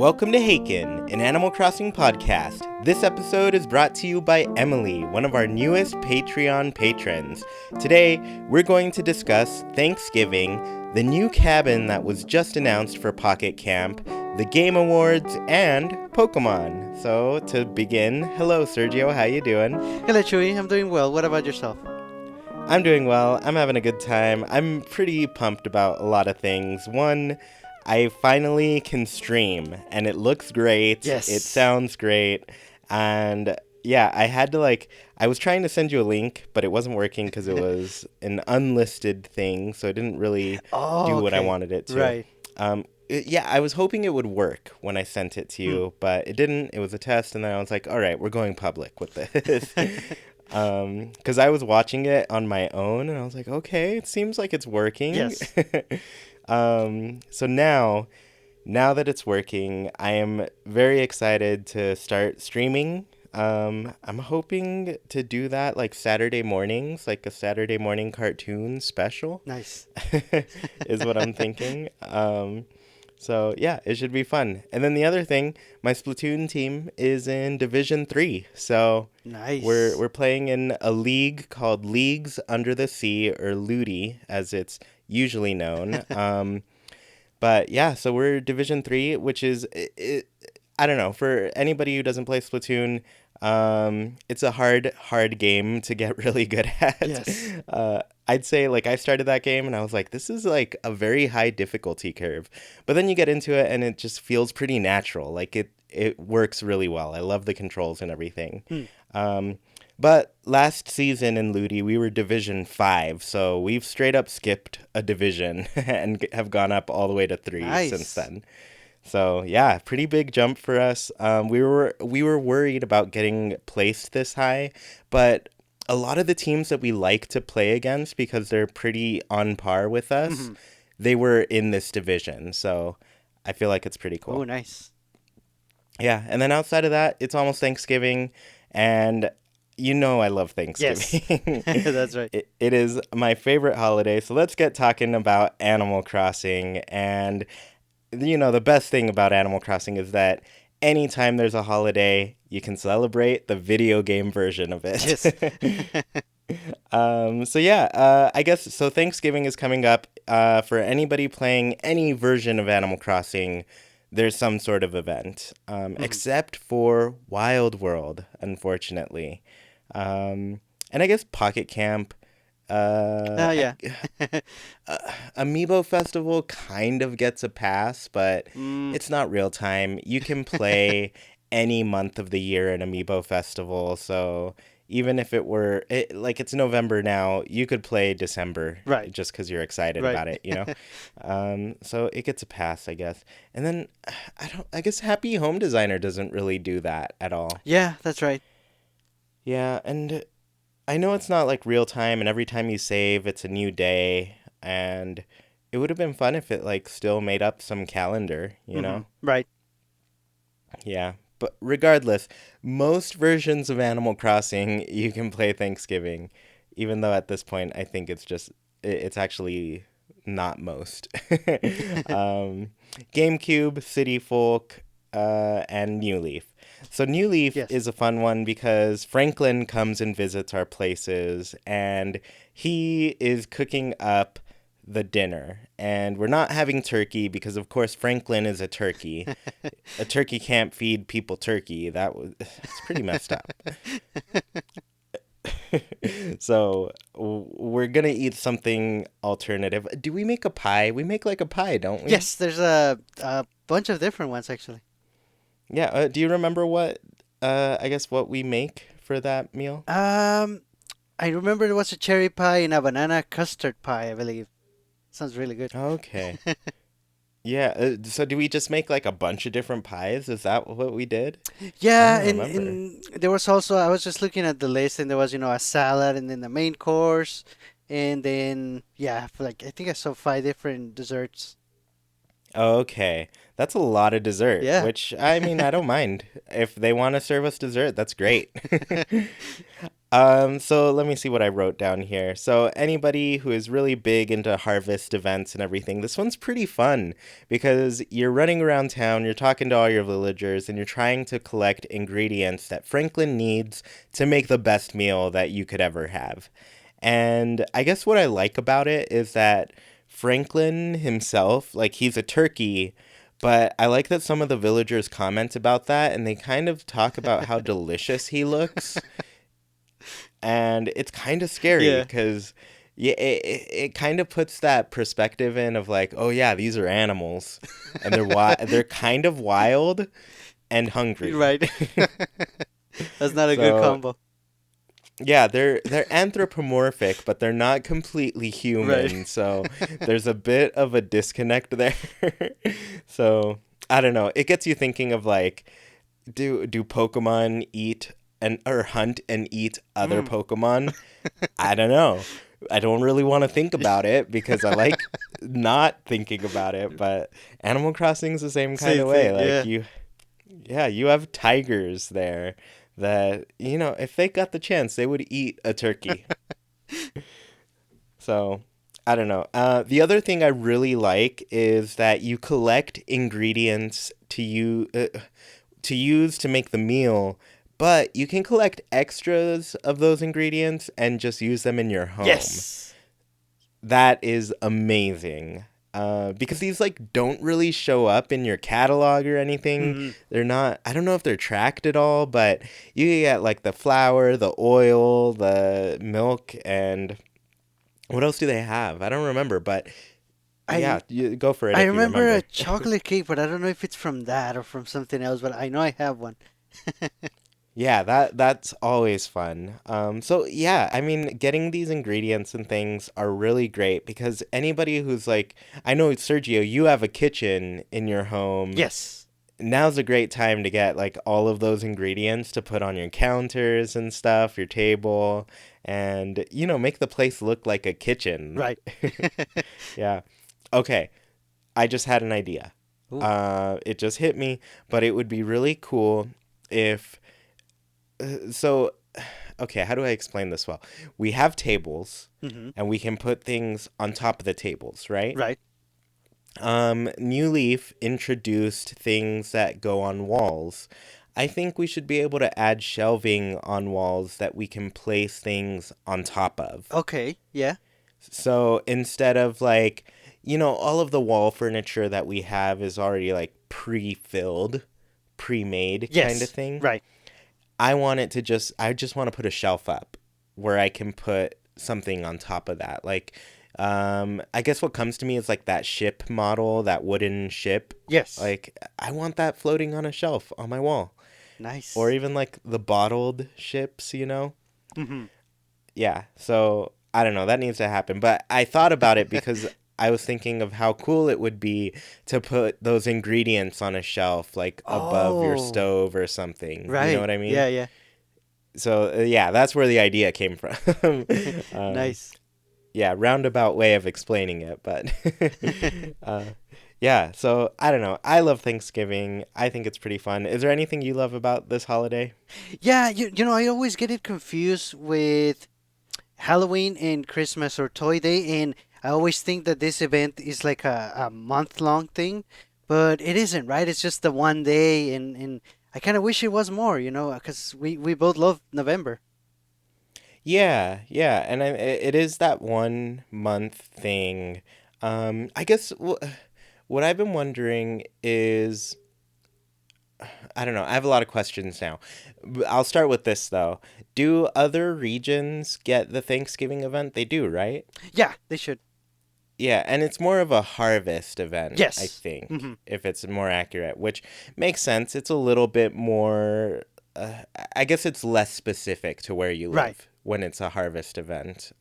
Welcome to Haken, an Animal Crossing podcast. This episode is brought to you by Emily, one of our newest Patreon patrons. Today, we're going to discuss Thanksgiving, the new cabin that was just announced for Pocket Camp, the Game Awards, and Pokemon. So, to begin, hello Sergio, how you doing? Hello, Chewy. I'm doing well. What about yourself? I'm doing well. I'm having a good time. I'm pretty pumped about a lot of things. One, I finally can stream, and it looks great. Yes. It sounds great. And yeah, I was trying to send you a link, but it wasn't working because it was an unlisted thing, so it didn't really do what I wanted it to. Right. I was hoping it would work when I sent it to you, but it didn't. It was a test, and then I was like, all right, we're going public with this. Because I was watching it on my own, and I was like, okay, it seems like it's working. Yes. So now that it's working, I am very excited to start streaming. I'm hoping to do that like Saturday mornings, like a Saturday morning cartoon special. Nice. Is what I'm thinking. So yeah, it should be fun. And then the other thing, my Splatoon team is in Division 3. So Nice. we're playing in a league called Leagues Under the Sea, or Ludi as it's usually known. But yeah, so we're Division 3, which is I don't know, for anybody who doesn't play Splatoon, it's a hard game to get really good at. Yes. I'd say, like, I started that game and I was like, this is like a very high difficulty curve. But then you get into it and it just feels pretty natural. Like it works really well. I love the controls and everything. But last season in Ludi, we were Division 5, so we've straight up skipped a division and have gone up all the way to 3 since then. So yeah, pretty big jump for us. We were worried about getting placed this high, but a lot of the teams that we like to play against, because they're pretty on par with us, they were in this division. So I feel like it's pretty cool. Oh, nice. Yeah, and then outside of that, it's almost Thanksgiving, and you know I love Thanksgiving. Yes. That's right. It is my favorite holiday, so let's get talking about Animal Crossing. And, you know, the best thing about Animal Crossing is that anytime there's a holiday, you can celebrate the video game version of it. Yes. I guess, so Thanksgiving is coming up. For anybody playing any version of Animal Crossing, there's some sort of event, except for Wild World, unfortunately. And I guess Pocket Camp, Amiibo Festival kind of gets a pass, but it's not real time. You can play any month of the year in Amiibo Festival, so even if it's November now, you could play December, right? Just because you're excited about it, you know. So it gets a pass, I guess. And then I guess Happy Home Designer doesn't really do that at all. Yeah, that's right. Yeah, and I know it's not like real time, and every time you save, it's a new day, and it would have been fun if it like still made up some calendar, you know? Right. Yeah, but regardless, most versions of Animal Crossing you can play Thanksgiving, even though at this point I think it's actually not most. GameCube, City Folk, and New Leaf. So New Leaf is a fun one because Franklin comes and visits our places, and he is cooking up the dinner. And we're not having turkey because, of course, Franklin is a turkey. A turkey can't feed people turkey. It's pretty messed up. So we're going to eat something alternative. Do we make a pie? We make like a pie, don't we? Yes, there's a bunch of different ones, actually. Yeah. Do you remember what we make for that meal? I remember there was a cherry pie and a banana custard pie, I believe. Sounds really good. Okay. Yeah. So do we just make like a bunch of different pies? Is that what we did? Yeah, I don't remember. and there was also, I was just looking at the list, and there was, a salad, and then the main course, and then, I think I saw 5 different desserts. Okay. That's a lot of dessert, Yeah. which, I mean, I don't mind. If they want to serve us dessert, that's great. So let me see what I wrote down here. So anybody who is really big into harvest events and everything, this one's pretty fun because you're running around town, you're talking to all your villagers, and you're trying to collect ingredients that Franklin needs to make the best meal that you could ever have. And I guess what I like about it is that Franklin himself, like he's a turkey, but I like that some of the villagers comment about that and they kind of talk about how delicious he looks, and it's kind of scary Yeah. because yeah, it kind of puts that perspective in of like, oh yeah, these are animals, and they're kind of wild and hungry. Right. That's not a good So combo. yeah, they're anthropomorphic, but they're not completely Right. human. So there's a bit of a disconnect there. So I don't know. It gets you thinking of like, do Pokemon eat and or hunt and eat other Mm. Pokemon? I don't know. I don't really want to think about it because I like not thinking about it, but Animal Crossing's the same kind Same of way. thing. Like Yeah. you yeah, you have tigers there that, if they got the chance, they would eat a turkey. So, I don't know. The other thing I really like is that you collect ingredients to use to make the meal, but you can collect extras of those ingredients and just use them in your home. Yes. That is amazing. Because these like don't really show up in your catalog or anything. Hmm. They're not. I don't know if they're tracked at all, but you can get like the flour, the oil, the milk, and what else do they have? I don't remember, but I yeah, you go for it I if you remember a remember. chocolate cake, but I don't know if it's from that or from something else. But I know I have one. Yeah, that's always fun. So yeah, I mean, getting these ingredients and things are really great because anybody who's like, I know Sergio, you have a kitchen in your home. Yes. Now's a great time to get like all of those ingredients to put on your counters and stuff, your table, and make the place look like a kitchen. Right. Yeah. Okay, I just had an idea. Ooh. It just hit me, but it would be really cool if so okay, how do I explain this well? We have tables Hmm. and we can put things on top of the tables, right? Right. New Leaf introduced things that go on walls. I think we should be able to add shelving on walls that we can place things on top of. Okay. Yeah. So instead of like, all of the wall furniture that we have is already like pre-filled, pre-made kind of Yes. thing. Right. I just want to put a shelf up where I can put something on top of that. Like, I guess what comes to me is like that ship model, that wooden ship. Yes. Like, I want that floating on a shelf on my wall. Or Nice. even like the bottled ships. Hmm. Yeah. So I don't know. That needs to happen. But I thought about it because I was thinking of how cool it would be to put those ingredients on a shelf, like above your Oh. stove or something. You know Right. what I mean? Yeah. Yeah. So yeah, that's where the idea came from. um, Nice. yeah, roundabout way of explaining it, but uh, yeah. So I don't know. I love Thanksgiving. I think it's pretty fun. Is there anything you love about this holiday? Yeah. I always get it confused with Halloween and Christmas or Toy Day, and I always think that this event is like a month long thing, but it isn't, right? It's just the one day, and I kind of wish it was more, because we both love November. Yeah, yeah, and it is that 1 month thing. I guess what I've been wondering is, I don't know. I have a lot of questions now. I'll start with this though. Do other regions get the Thanksgiving event? They do, right? Yeah, they should. Yeah, and it's more of a harvest event, I Yes. think, Hmm. if it's more accurate, which makes sense. It's a little bit more, I guess it's less specific to where you Right. live when it's a harvest event.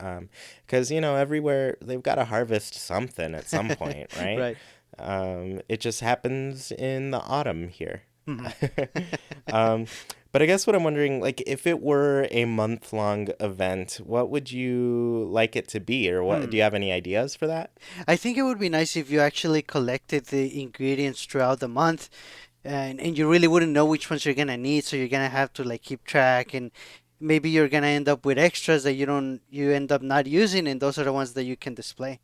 Because, everywhere they've got to harvest something at some point, right? Right. It just happens in the autumn here. Hmm. um, but I guess what I'm wondering, like, if it were a month-long event, what would you like it to be, or what? Do Hmm. you have any ideas for that? I think it would be nice if you actually collected the ingredients throughout the month, and you really wouldn't know which ones you're gonna need, so you're gonna have to like keep track, and maybe you're gonna end up with extras that you end up not using, and those are the ones that you can display.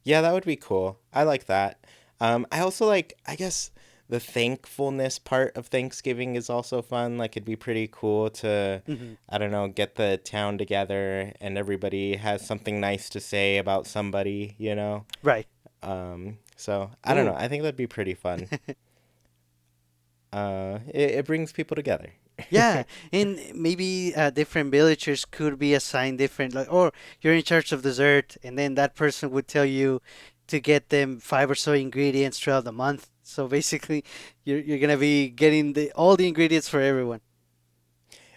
Yeah, that would be cool. I like that. I also like, I guess, the thankfulness part of Thanksgiving is also fun. Like, it'd be pretty cool to, Hmm. I don't know, get the town together and everybody has something nice to say about somebody, you know? Right. So, I don't know. Ooh. I think that'd be pretty fun. It brings people together. Yeah, and maybe different villagers could be assigned different, like, or you're in charge of dessert, and then that person would tell you to get them five or so ingredients throughout the month. So basically, you're gonna be getting all the ingredients for everyone.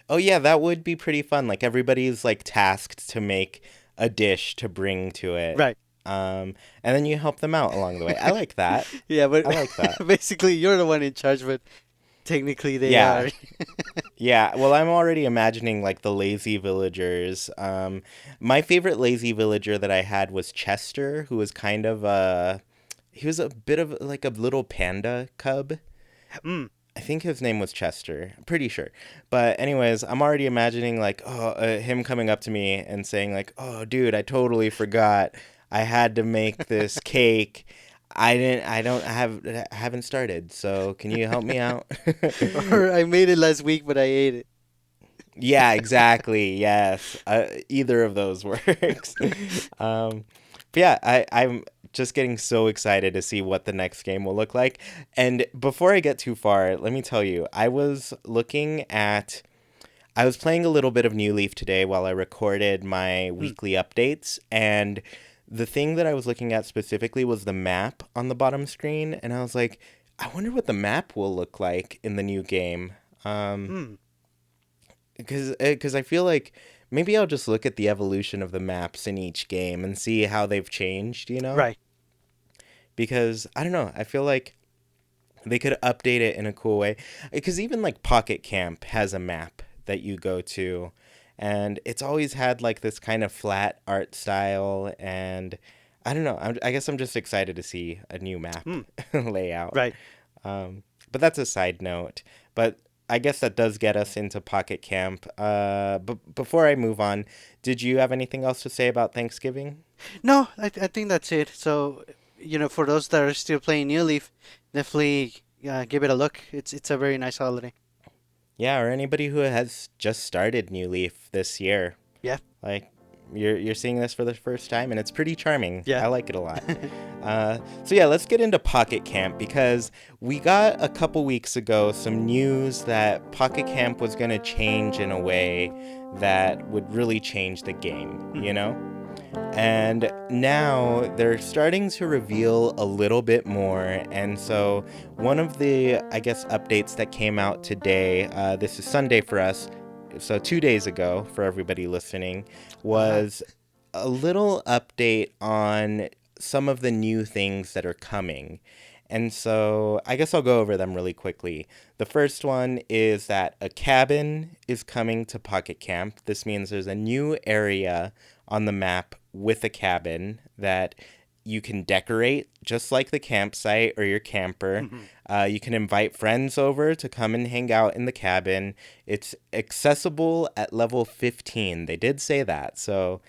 Oh, yeah, that would be pretty fun. Like, everybody's, like, tasked to make a dish to bring to it. Right. And then you help them out along the way. I like that. Yeah, but I like that. basically, you're the one in charge, but technically they Yeah. are. Yeah, well, I'm already imagining like the lazy villagers. My favorite lazy villager that I had was Chester, who was kind of he was a bit of like a little panda cub. Mm. I think his name was Chester. I'm pretty sure. But anyways, I'm already imagining like him coming up to me and saying like, "Oh, dude, I totally forgot. I had to make this cake. I haven't started. So, can you help me out?" Or I made it last week, but I ate it. Yeah, exactly. Yes. Either of those works. um, but yeah, I'm just getting so excited to see what the next game will look like. And before I get too far, let me tell you, I was playing a little bit of New Leaf today while I recorded my Mm. weekly updates. And the thing that I was looking at specifically was the map on the bottom screen. And I was like, I wonder what the map will look like in the new game. Mm. Because I feel like maybe I'll just look at the evolution of the maps in each game and see how they've changed, you know? Right. Because I don't know, I feel like they could update it in a cool way. Because even like Pocket Camp has a map that you go to, and it's always had like this kind of flat art style, and I don't know. I guess I'm just excited to see a new map Mm. layout. Right. But that's a side note. But I guess that does get us into Pocket Camp. But before I move on, did you have anything else to say about Thanksgiving? No, I think that's it. So, for those that are still playing New Leaf, definitely give it a look. It's a very nice holiday. Yeah, or anybody who has just started New Leaf this year. Yeah. Like you're seeing this for the first time, and it's pretty charming. Yeah. I like it a lot. So yeah, let's get into Pocket Camp because we got a couple weeks ago some news that Pocket Camp was going to change in a way that would really change the game, you Mhm. know? And now they're starting to reveal a little bit more. And so, one of the, I guess, updates that came out today, this is Sunday for us, so 2 days ago for everybody listening, Ah. was a little update on some of the new things that are coming. And so I guess I'll go over them really quickly. The first one is that a cabin is coming to Pocket Camp. This means there's a new area on the map with a cabin that you can decorate just like the campsite or your camper. Mhm. You can invite friends over to come and hang out in the cabin. It's accessible at level 15. They did say that. So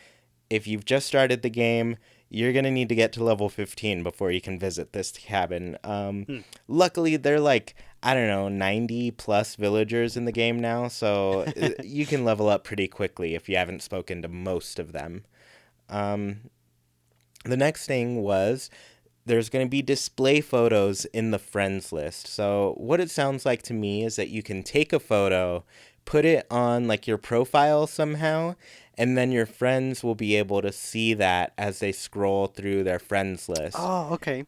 if you've just started the game, you're going to need to get to level 15 before you can visit this cabin. Mm. Luckily, they're like, I don't know, 90 plus villagers in the game now, so you can level up pretty quickly if you haven't spoken to most of them. Um, the next thing was there's going to be display photos in the friends list. So, what it sounds like to me is that you can take a photo, put it on like your profile somehow, and then your friends will be able to see that as they scroll through their friends list. Oh, okay.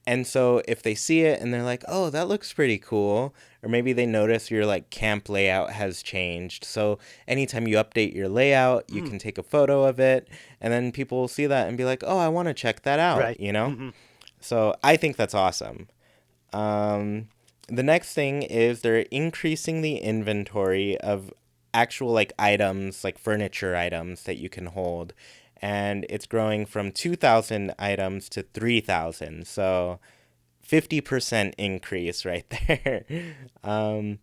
And so if they see it and they're like, "Oh, that looks pretty cool," or maybe they notice your like camp layout has changed. So anytime you update your layout, you Mm. can take a photo of it, and then people will see that and be like, "Oh, I want to check that out," Right. you know? Hmm. So I think that's awesome. Um, the next thing is they're increasing the inventory of actual like items, like furniture items that you can hold. And it's growing from 2,000 items to 3,000. So 50% increase right there. um,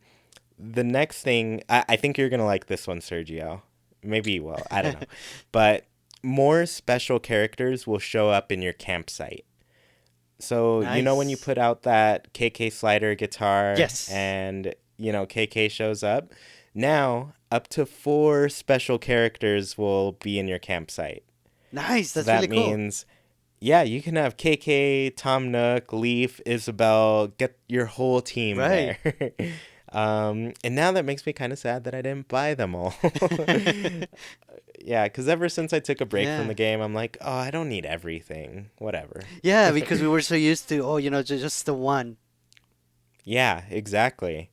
The next thing, I think you're gonna like this one, Sergio. Maybe you will. I don't know. But more special characters will show up in your campsite. So, you know, when you Nice. put out that KK slider guitar Yes. and, KK shows up, now up to four special characters will be in your campsite. Nice. So That's really that cool. means, yeah, you can have KK, Tom Nook, Leaf, Isabel, get your whole team Right. there. And now that makes me kind of sad that I didn't buy them all. Yeah, because ever since I took a break from Yeah. the game, I'm like, oh, I don't need everything. Whatever. Yeah, because we were so used to, oh, just the one. Yeah, exactly.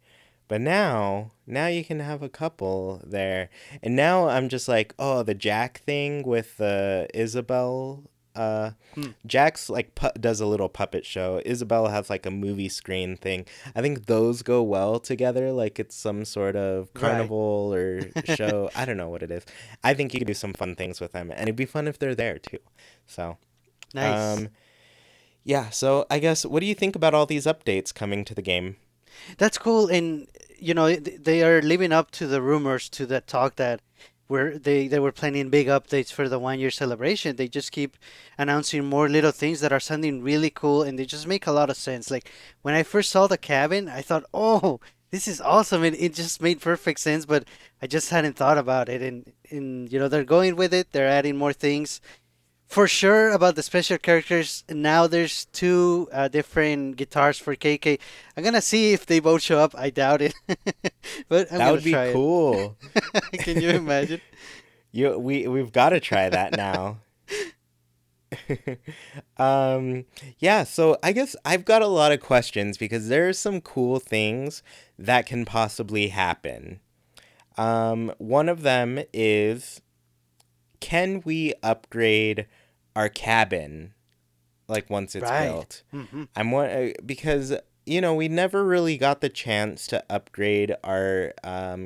But now you can have a couple there. And now I'm just like, oh, the Jack thing with Isabel. Hmm. Jack's like does a little puppet show. Isabel has like a movie screen thing. I think those go well together. Like it's some sort of Right. carnival or show. I don't know what it is. I think you could do some fun things with them, and it'd be fun if they're there too. So, Nice. um, yeah. So I guess what do you think about all these updates coming to the game? That's cool, and they are living up to the rumors, to that talk that where they were planning big updates for the 1 year celebration. They just keep announcing more little things that are sounding really cool, and they just make a lot of sense. Like when I first saw the cabin, I thought, "Oh, this is awesome!" And it just made perfect sense, but I just hadn't thought about it. And they're going with it. They're adding more things for sure about the special characters. Now there's two different guitars for KK. I'm gonna see if they both show up. I doubt it, but I'm That gonna would be try it. cool. Can you imagine? We've got to try that now. Um, yeah, so I guess I've got a lot of questions because there are some cool things that can possibly happen. One of them is, can we upgrade our cabin like once it's Right. built? Hmm. Because we never really got the chance to upgrade our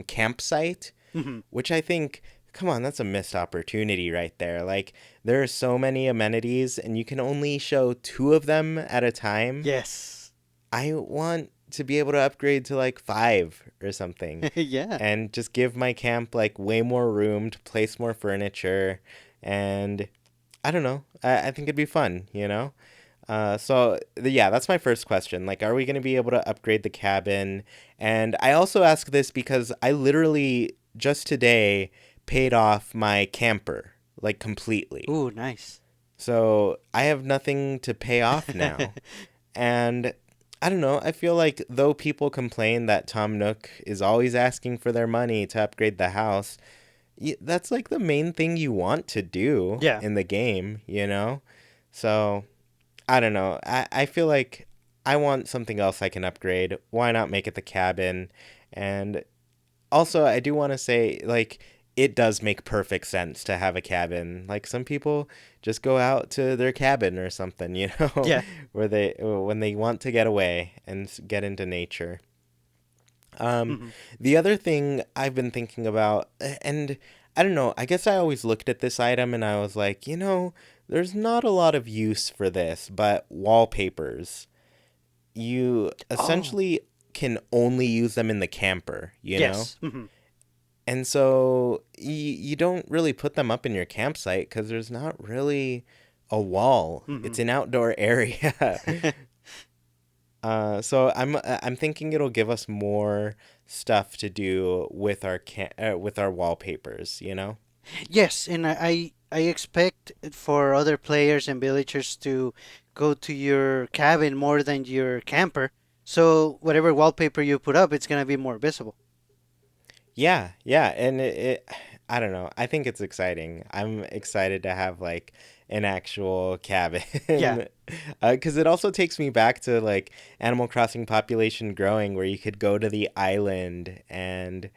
campsite, Hmm. which I think, come on, that's a missed opportunity right there. Like, there are so many amenities, and you can only show two of them at a time. Yes. I want to be able to upgrade to like five or something Yeah. and just give my camp like way more room to place more furniture. And I don't know. I think it'd be fun. Yeah, that's my first question. Like, are we going to be able to upgrade the cabin? And I also ask this because I literally just today paid off my camper, like completely. Ooh, nice. So I have nothing to pay off now. And I don't know. I feel like though people complain that Tom Nook is always asking for their money to upgrade the house, that's like the main thing you want to do Yeah. in the game? So I don't know. I feel like I want something else I can upgrade. Why not make it the cabin? And also, I do want to say, like, it does make perfect sense to have a cabin. Like, some people just go out to their cabin or something, Yeah. where when they want to get away and get into nature. Um, Hmm. the other thing I've been thinking about, and I don't know, I guess I always looked at this item and I was like, there's not a lot of use for this, but wallpapers, you Oh, essentially can only use them in the camper? yes. Hmm. And so you don't really put them up in your campsite because there's not really a wall. Hmm. It's an outdoor area. So I'm thinking it'll give us more stuff to do with with our wallpapers. Yes, and I expect for other players and villagers to go to your cabin more than your camper. So whatever wallpaper you put up, it's gonna be more visible. Yeah, yeah, and I don't know. I think it's exciting. I'm excited to have like an actual cabin. Yeah. Because it also takes me back to like Animal Crossing population growing, where you could go to the island and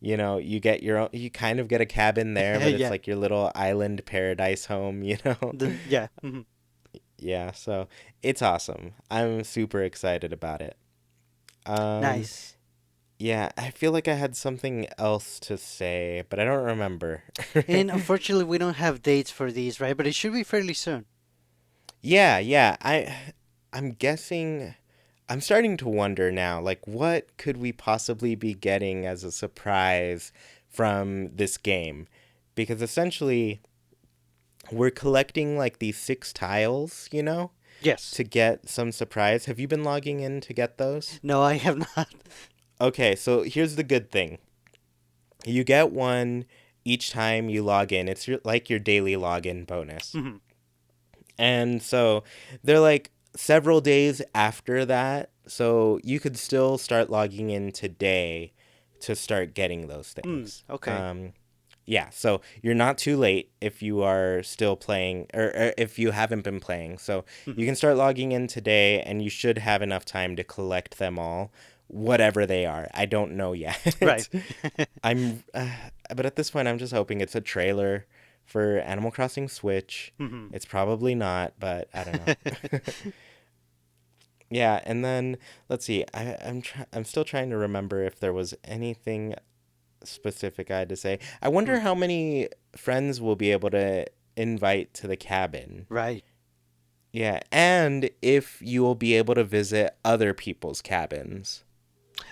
you get your own, you kind of get a cabin there, but it's Yeah. like your little island paradise home. Yeah. Hmm. Yeah, so it's awesome. I'm super excited about it. Um, Nice. yeah, I feel like I had something else to say, but I don't remember. And unfortunately, we don't have dates for these, right? But it should be fairly soon. Yeah, yeah. I'm guessing I'm starting to wonder now, like, what could we possibly be getting as a surprise from this game? Because essentially, we're collecting like these six tiles, Yes. to get some surprise. Have you been logging in to get those? No, I have not. Okay, so here's the good thing. You get one each time you log in. It's like your daily login bonus. Mhm. And so they're like several days after that. So you could still start logging in today to start getting those things. Okay. Yeah, so you're not too late if you are still playing or if you haven't been playing. So you Mhm. can start logging in today and you should have enough time to collect them all, whatever they are. I don't know Right. yet. I'm but at this point I'm just hoping it's a trailer for Animal Crossing Switch. Mhm. It's probably not, but I don't know. Yeah, and then let's see. I'm still trying to remember if there was anything specific I had to say. I wonder Mm. how many friends we'll be able to invite to the cabin. Right. Yeah, and if you will be able to visit other people's cabins.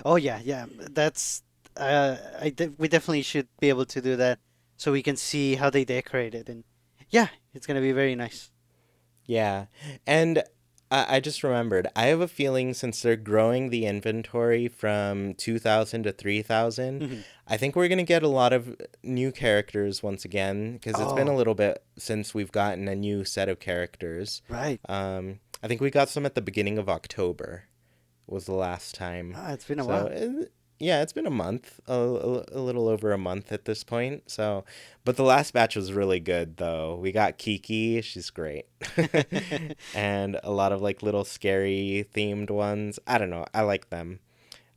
Oh yeah, yeah. That's we definitely should be able to do that so we can see how they decorate it, and yeah, it's gonna be very nice. Yeah, and I just remembered. I have a feeling since they're growing the inventory from 2,000 to 3,000, Mhm. I think we're going to get a lot of new characters once again because it's been a Oh, little bit since we've gotten a new set of characters. right. I think we got some at the beginning of October was the last time. Ah, it's been a So, while. yeah, it's been a month, a little over a month at this point. So, but the last batch was really good, though. We got Kiki, she's great. And a lot of like little scary themed ones. I don't know, I like them.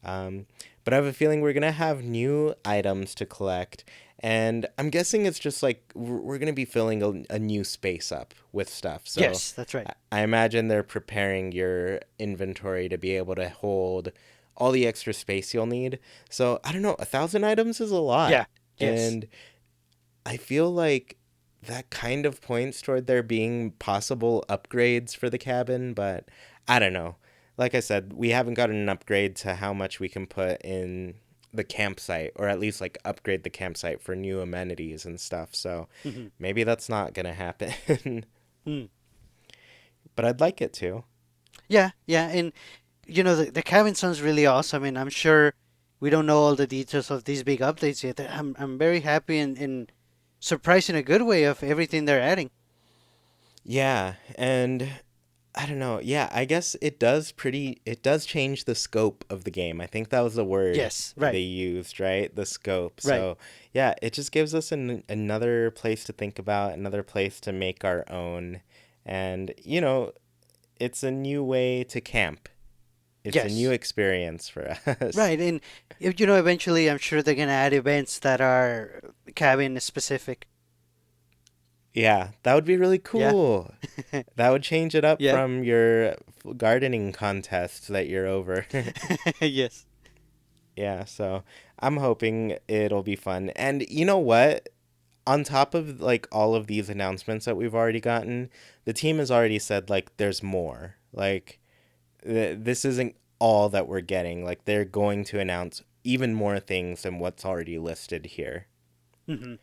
Um, but I have a feeling we're gonna have new items to collect, and I'm guessing it's just like we're gonna be filling a new space up with stuff. So Yes, that's right. I imagine they're preparing your inventory to be able to hold all the extra space you'll need. So I don't know, 1,000 items is a lot, Yeah. Yes. and I feel like that kind of points toward there being possible upgrades for the cabin, but I don't know. Like I said, we haven't gotten an upgrade to how much we can put in the campsite, or at least like upgrade the campsite for new amenities and stuff. So Mhm. maybe that's not gonna happen. Mm. But I'd like it to. Yeah, yeah, and the cabin sounds really awesome, and I'm sure we don't know all the details of these big updates yet. I'm very happy and surprised in a good way of everything they're adding. Yeah, and I don't know. Yeah, I guess it does change the scope of the game. I think that was the word Yes, they right, used, right? The scope. right. So, yeah, it just gives us another place to think about, another place to make our own. And, it's a new way to camp. It's a new Yes, experience for us. right, and eventually I'm sure they're gonna add events that are cabin specific. Yeah, that would be really Yeah, cool. That would change it up yeah, from your gardening contest that you're over. yes. Yeah, so I'm hoping it'll be fun. And you know what? On top of like all of these announcements that we've already gotten, the team has already said like there's more. Like this isn't all that we're getting. Like they're going to announce even more things than what's already listed here. Hmm.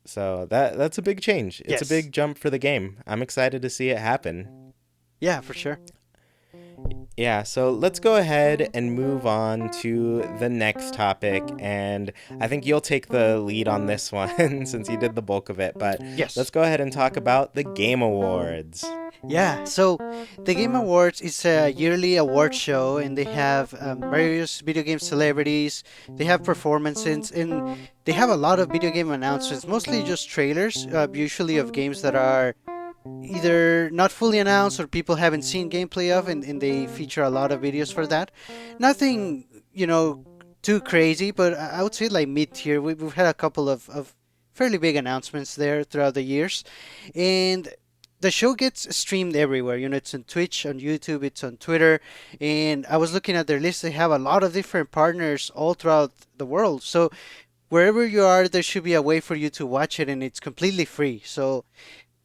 So that's a big change. It's a Yes, big jump for the game. I'm excited to see it happen. yeah, for sure. Yeah, so let's go ahead and move on to the next topic. And I think you'll take the lead on this one since you did the bulk of it. But let's Yes. go ahead and talk about the Game Awards. Yeah, so the Game Awards is a yearly award show, and they have various video game celebrities. They have performances, and they have a lot of video game announcements, mostly just trailers, usually of games that are either not fully announced or people haven't seen gameplay of, and they feature a lot of videos for that. Nothing, too crazy, but I would say like mid tier. We've had a couple of fairly big announcements there throughout the years, and the show gets streamed everywhere. It's on Twitch, on YouTube, it's on Twitter, and I was looking at their list. They have a lot of different partners all throughout the world. So wherever you are, there should be a way for you to watch it, and it's completely free. So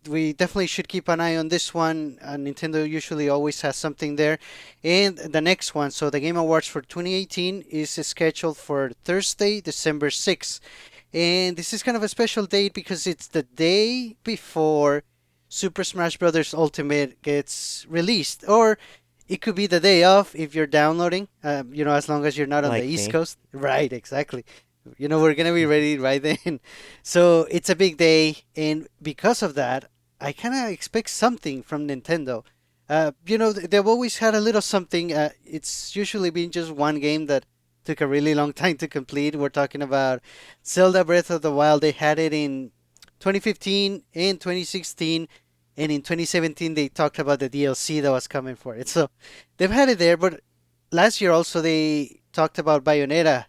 we definitely should keep an eye on this one. Nintendo usually always has something there. And the next one, so the Game Awards for 2018 is scheduled for Thursday, December 6th. And this is kind of a special date because it's the day before Super Smash Bros. Ultimate gets released. Or it could be the day off if you're downloading, as long as you're not on the Like East me. Coast. Right, exactly. We're going to be ready right then. So it's a big day. And because of that, I kind of expect something from Nintendo. They've always had a little something. It's usually been just one game that took a really long time to complete. We're talking about Zelda Breath of the Wild. They had it in 2015 and 2016, and in 2017 they talked about the DLC that was coming for it. So they've had it there, but last year also they talked about Bayonetta.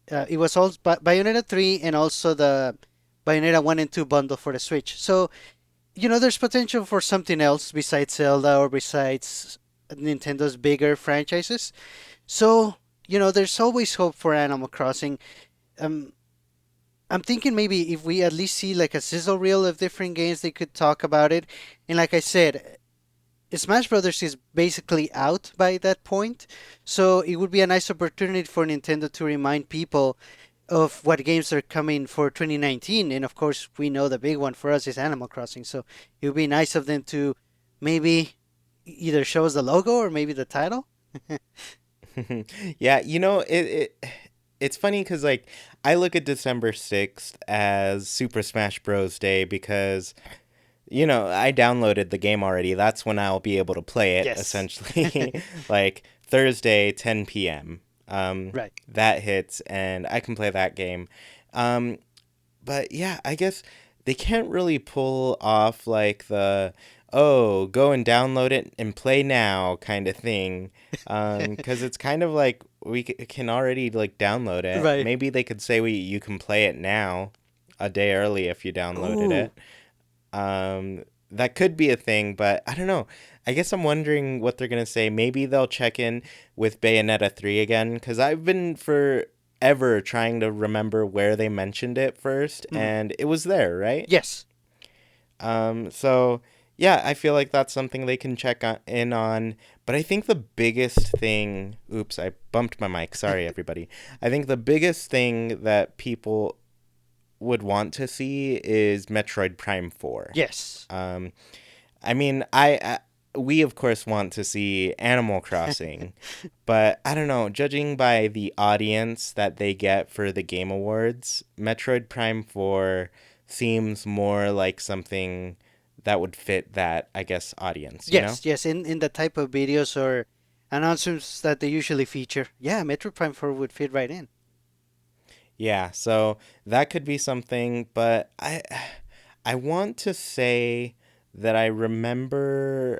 It was also Bayonetta 3 and also the Bayonetta 1 and 2 bundle for the Switch. So, there's potential for something else besides Zelda or besides Nintendo's bigger franchises. So, there's always hope for Animal Crossing. Um, I'm thinking maybe if we at least see like a sizzle reel of different games, they could talk about it. And like I said, Smash Brothers is basically out by that point, so it would be a nice opportunity for Nintendo to remind people of what games are coming for 2019. And of course, we know the big one for us is Animal Crossing, so it would be nice of them to maybe either show us the logo or maybe the title. Yeah, it's funny because like I look at December 6th as Super Smash Bros. Day because I downloaded the game already. That's when I'll be able to play it Yes. essentially. Like Thursday 10 p.m. Right. That hits and I can play that game. Um but yeah, I guess they can't really pull off like the oh, go and download it and play now kind of thing. Because it's kind of like can already like download it. Right. Maybe they could say you can play it now, a day early if you downloaded Ooh. it. That could be a thing, but I don't know. I guess I'm wondering what they're gonna say. Maybe they'll check in with Bayonetta 3 again, because I've been forever trying to remember where they mentioned it first, Mhm. and it was there, right? Yes. So yeah, I feel like that's something they can in on. But I think the biggest thing, oops, I bumped my mic. Sorry, everybody. I think the biggest thing that people would want to see is Metroid Prime 4. Yes. Um, I mean, we of course want to see Animal Crossing, but I don't know, judging by the audience that they get for the Game Awards, Metroid Prime 4 seems more like something that would fit that, I guess, audience, you know? Yes. Yes. In the type of videos or announcements that they usually feature, yeah, Metro Prime 4 would fit right in. Yeah, so that could be something, but I want to say that I remember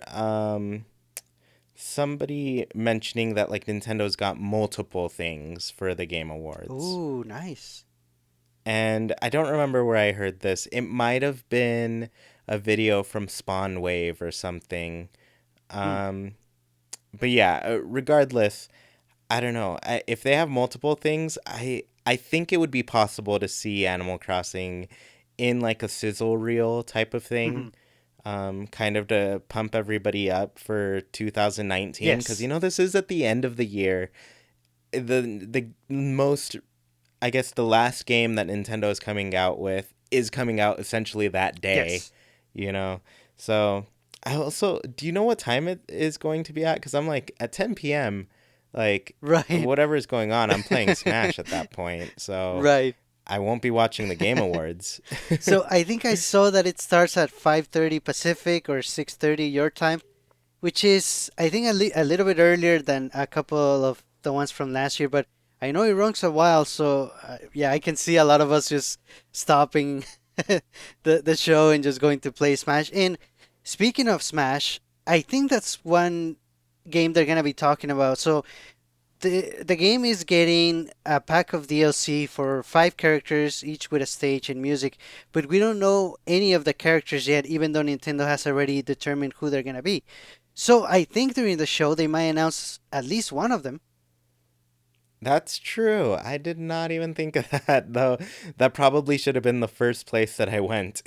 somebody mentioning that like Nintendo's got multiple things for the Game Awards. Ooh, nice. And I don't remember where I heard this. It might have been a video from Spawn Wave or something. Hmm. Um, but yeah, regardless, I don't know. If they have multiple things, I think it would be possible to see Animal Crossing in like a sizzle reel type of Hmm. thing, kind of to pump everybody up for 2019 because Yes. this is at the end of the year. The most, I guess, the last game that Nintendo is coming out with is coming out essentially that day, Yes. you know. So I also, do you know what time it is going to be at? Because I'm like at 10 p.m. Like Right. whatever is going on, I'm playing Smash at that point. So Right. I won't be watching the Game Awards. So I think I saw that it starts at 5:30 Pacific or 6:30 your time, which is I think a little bit earlier than a couple of the ones from last year, but I know it runs a while, so yeah, I can see a lot of us just stopping the show and just going to play Smash. And speaking of Smash, I think that's one game they're gonna be talking about. So the game is getting a pack of DLC for 5 characters, each with a stage and music, but we don't know any of the characters yet, even though Nintendo has already determined who they're gonna be. So I think during the show they might announce at least one of them. That's true. I did not even think of that, though. That probably should have been the first place that I went.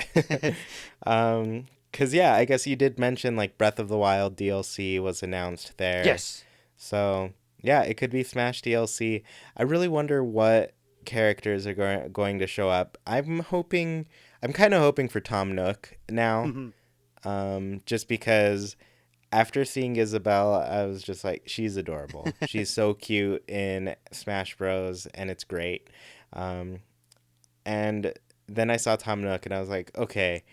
Cause yeah, I guess you did mention like Breath of the Wild DLC was announced there. Yes. So yeah, it could be Smash DLC. I really wonder what characters are going to show up. I'm kind of hoping for Tom Nook now, Hmm. just because after seeing Isabelle, I was just like, she's adorable. She's so cute in Smash Bros, and it's great. Um, and then I saw Tom Nook, and I was like, okay,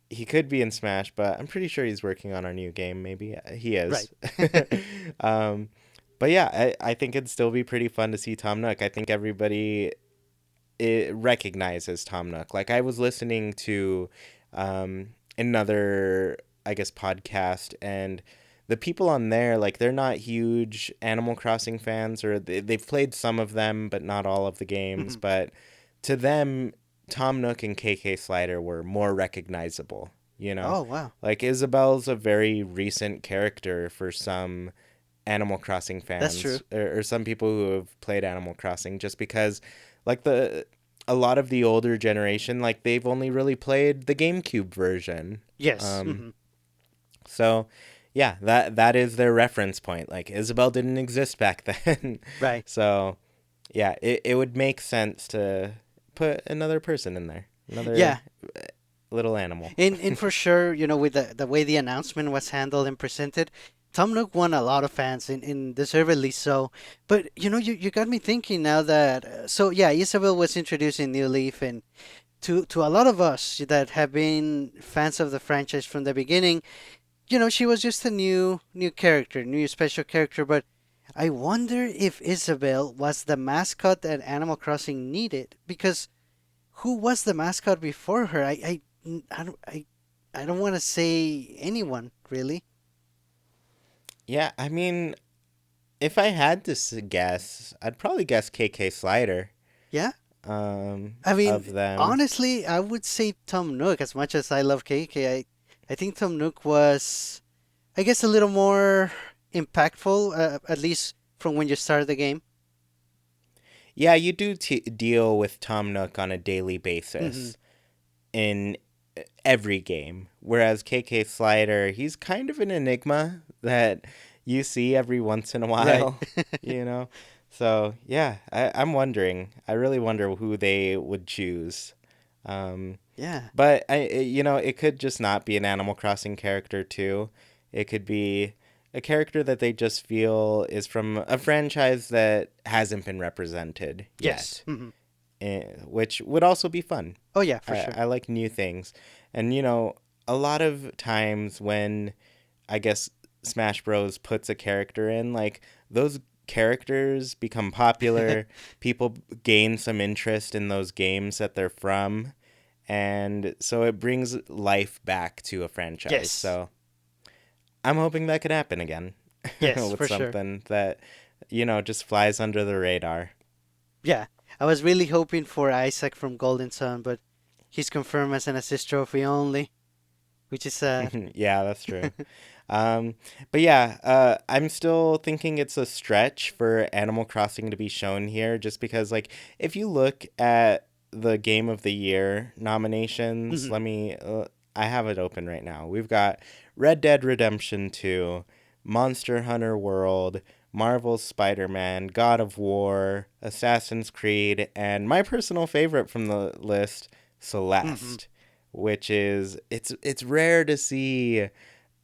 he could be in Smash, but I'm pretty sure he's working on our new game. Maybe he Right. is. um, but yeah, I think it'd still be pretty fun to see Tom Nook. I think everybody recognizes Tom Nook. Like I was listening to another, I guess, podcast, and the people on there, like they're not huge Animal Crossing fans, or they've played some of them, but not all of the games. Hmm. But to them, Tom Nook and KK Slider were more recognizable. You know, Oh, wow. like Isabel's a very recent character for some Animal Crossing That's true. fans, or some people who have played Animal Crossing, just because like the a lot of the older generation, like they've only really played the GameCube version. Yes. Um, Hmm. so yeah, that is their reference point. Like Isabel didn't exist back then. Right. So yeah, it would make sense to put another person in there. Yeah. Another little animal. And for sure, with the way the announcement was handled and presented, Tom Nook won a lot of fans, and deservedly so. But you got me thinking now that so yeah, Isabel was introduced in New Leaf, and to a lot of us that have been fans of the franchise from the beginning, she was just a new character, new special character. But I wonder if Isabel was the mascot that Animal Crossing needed, because who was the mascot before her? I don't want to say anyone really. Yeah, I mean, if I had to guess, I'd probably guess KK Slider. Yeah, I mean, Of them. honestly, I would say Tom Nook. As much as I love KK, I think Tom Nook was, I guess, a little more impactful, at least from when you started the game. Yeah, you do deal with Tom Nook on a daily Hmm. basis in every game, whereas KK Slider, he's kind of an enigma that you see every once in a Right. while, you know? So, yeah, I'm wondering. I really wonder who they would choose. Um, Yeah. but, it could just not be an Animal Crossing character, too. It could be a character that they just feel is from a franchise that hasn't been represented Yes. yet, Hmm. which would also be fun. Oh yeah, for I, sure. I like new things. And, a lot of times when I guess Smash Bros. Puts a character in, like, those characters become popular. People gain some interest in those games that they're from. And so it brings life back to a franchise. Yes. So I'm hoping that could happen again Yes, with for sure. something that, just flies under the radar. Yeah, I was really hoping for Isaac from Golden Sun, but he's confirmed as an assist trophy only, which is sad. Yeah, that's true. Um, but yeah, I'm still thinking it's a stretch for Animal Crossing to be shown here, just because, like, if you look at the Game of the Year nominations, Mhm. I have it open right now. We've got Red Dead Redemption 2, Monster Hunter World, Marvel's Spider-Man, God of War, Assassin's Creed, and my personal favorite from the list, Mhm. Celeste, which is it's rare to see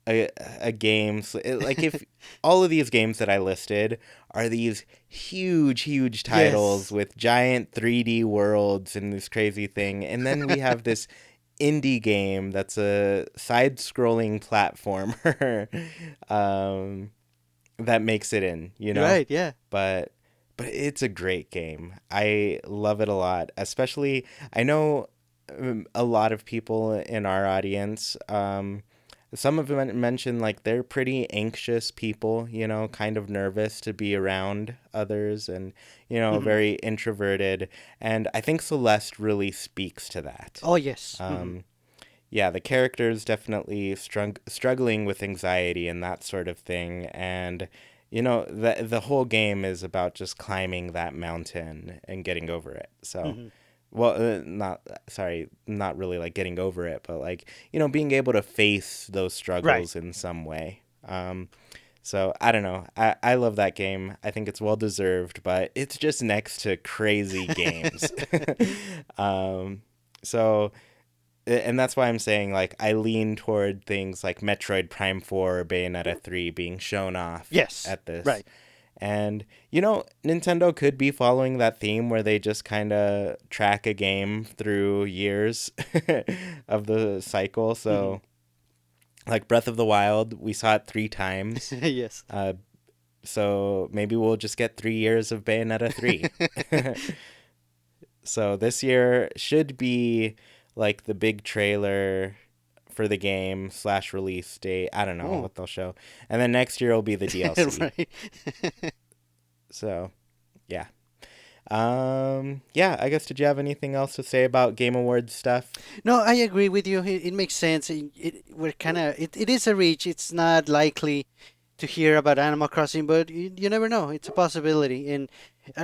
a, a game like if all of these games that I listed are these huge titles Yes. with giant 3D worlds and this crazy thing, and then we have this indie game that's a side-scrolling platformer um, that makes it in, Right. Yeah. but it's a great game. I love it a lot, especially I know a lot of people in our audience. Some of them mentioned like they're pretty anxious people, kind of nervous to be around others, and Mhm. very introverted. And I think Celeste really speaks to that. Oh yes. Mhm. Um, yeah, the character's definitely struggling with anxiety and that sort of thing, and the whole game is about just climbing that mountain and getting over it. So Mhm. well, not sorry, not really like getting over it, but like, being able to face those Right. struggles in some way. So I don't know. I love that game. I think it's well deserved, but it's just next to crazy games. um, so and that's why I'm saying like I lean toward things like Metroid Prime 4 or Bayonetta 3 being shown off Yes. at this. Right. And Nintendo could be following that theme where they just kind of track a game through years of the cycle. Hmm. So like Breath of the Wild, we saw it 3 times. Yes. Uh, so maybe we'll just get 3 years of Bayonetta 3. So this year should be like the big trailer for the game / release date. I don't know Oh. what they'll show. And then next year will be the DLC. Right. So, yeah. Yeah, I guess did you have anything else to say about Game Awards stuff? No, I agree with you. It makes sense. We're kind of it is a reach. It's not likely to hear about Animal Crossing, but you never know. It's a possibility. And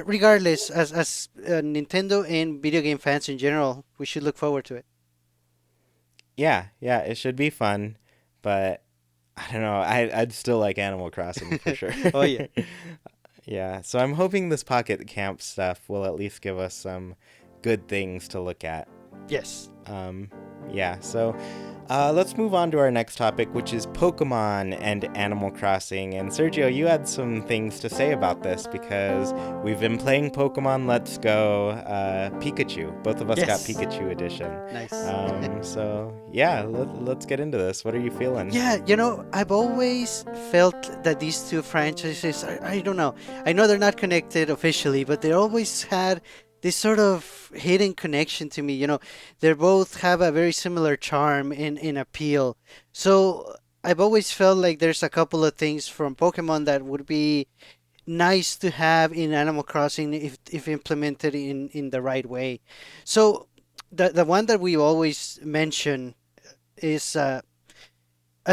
regardless, as Nintendo and video game fans in general, we should look forward to it. Yeah, it should be fun, but I don't know. I'd still like Animal Crossing for sure. Oh yeah. Yeah, so I'm hoping this Pocket Camp stuff will at least give us some good things to look at. Yes. Um, yeah, so let's move on to our next topic, which is Pokemon and Animal Crossing. And Sergio, you had some things to say about this because we've been playing Pokemon Let's Go Pikachu. Both of us got Yes. Pikachu edition. Nice. So yeah, let's get into this. What are you feeling? Yeah, I've always felt that these two franchises, I don't know. I know they're not connected officially, but they always had this sort of hidden connection to me. They both have a very similar charm and appeal. So I've always felt like there's a couple of things from Pokemon that would be nice to have in Animal Crossing if implemented in the right way. So the one that we always mention is a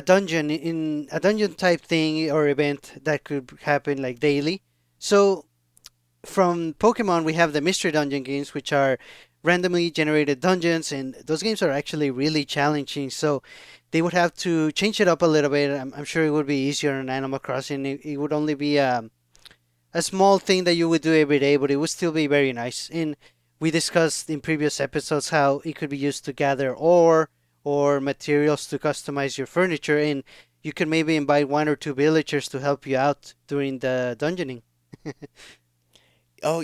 dungeon type thing or event that could happen like daily. So from Pokemon, we have the mystery dungeon games, which are randomly generated dungeons, and those games are actually really challenging. So they would have to change it up a little bit. I'm sure it would be easier on Animal Crossing. It would only be a small thing that you would do every day, but it would still be very nice. And we discussed in previous episodes how it could be used to gather ore or materials to customize your furniture, and you can maybe invite one or two villagers to help you out during the dungeoning. Oh,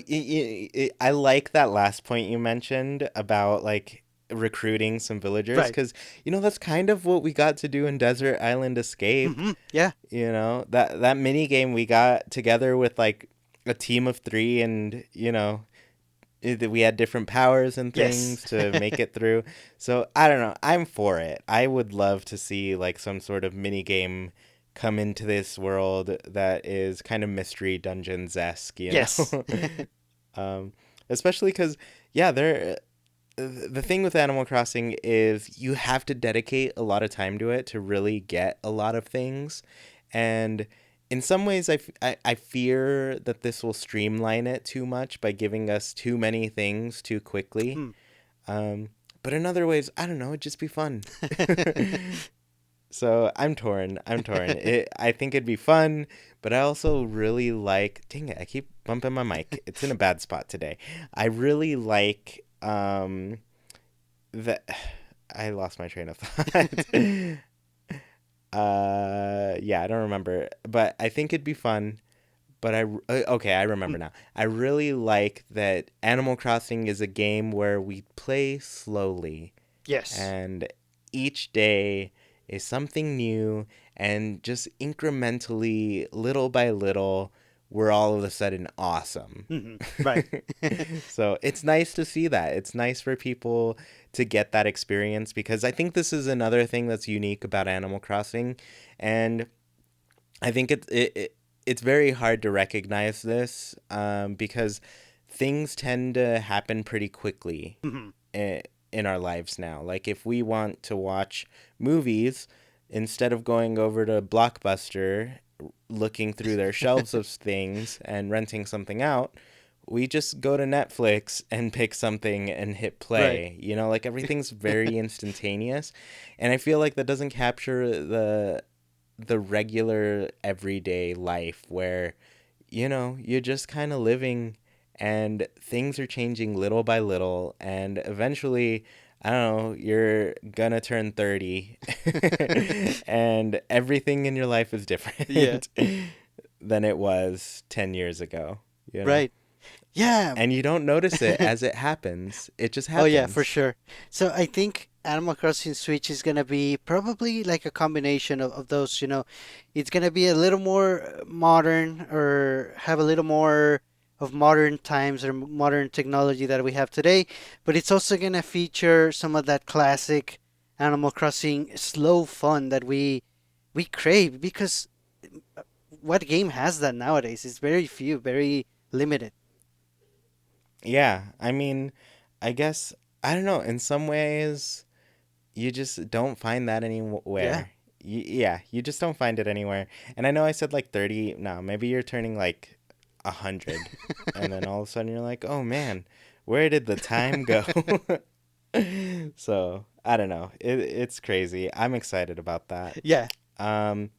I like that last point you mentioned about like recruiting some villagers Right. because that's kind of what we got to do in Desert Island Escape. Yeah. That mini game we got together with like a team of three, and we had different powers and Yes. things to make it through. So I don't know. I'm for it. I would love to see like some sort of mini game come into this world that is kind of mystery dungeons esque, Yes. um, especially because yeah, the thing with Animal Crossing is you have to dedicate a lot of time to it to really get a lot of things, and in some ways I fear that this will streamline it too much by giving us too many things too quickly. Hmm. Um, but in other ways, I don't know, it'd just be fun. So I'm torn. I think it'd be fun, but I also really like. Dang it! I keep bumping my mic. It's in a bad spot today. I really like that. I lost my train of thought. Yeah, I don't remember, but I think it'd be fun. But okay, I remember now. I really like that Animal Crossing is a game where we play slowly, Yes. and each day is something new, and just incrementally, little by little, we're all of a sudden awesome. Right. So it's nice to see that. It's nice for people to get that experience because I think this is another thing that's unique about Animal Crossing, and I think it's very hard to recognize this because things tend to happen pretty quickly Mhm. in our lives now. Like if we want to watch movies, instead of going over to Blockbuster, looking through their shelves of things and renting something out, we just go to Netflix and pick something and hit Right. play. You know, like everything's very instantaneous. And I feel like that doesn't capture the regular everyday life where, you know, you're just kind of living and things are changing little by little and eventually I don't know, you're gonna turn 30 and everything in your life is Yeah. different than it was 10 years ago, you know? Right. Yeah. And you don't notice it as it happens. It just Oh yeah, for happens. sure. So I think Animal Crossing Switch is gonna be probably like a combination of those, It's gonna be a little more modern or have a little more of modern times or modern technology that we have today, but it's also gonna feature some of that classic Animal Crossing slow fun that we crave because what game has that nowadays? It's very few, very limited. Yeah, I mean, I guess I don't know, in some ways you just don't find that Yeah. anywhere. Yeah, you just don't find it anywhere. And I know I said like 30, no, maybe you're turning like 100 and then all of a sudden you're like, "Oh man, where did the time go?" So, I don't know. It's crazy. I'm excited about that. Yeah. Um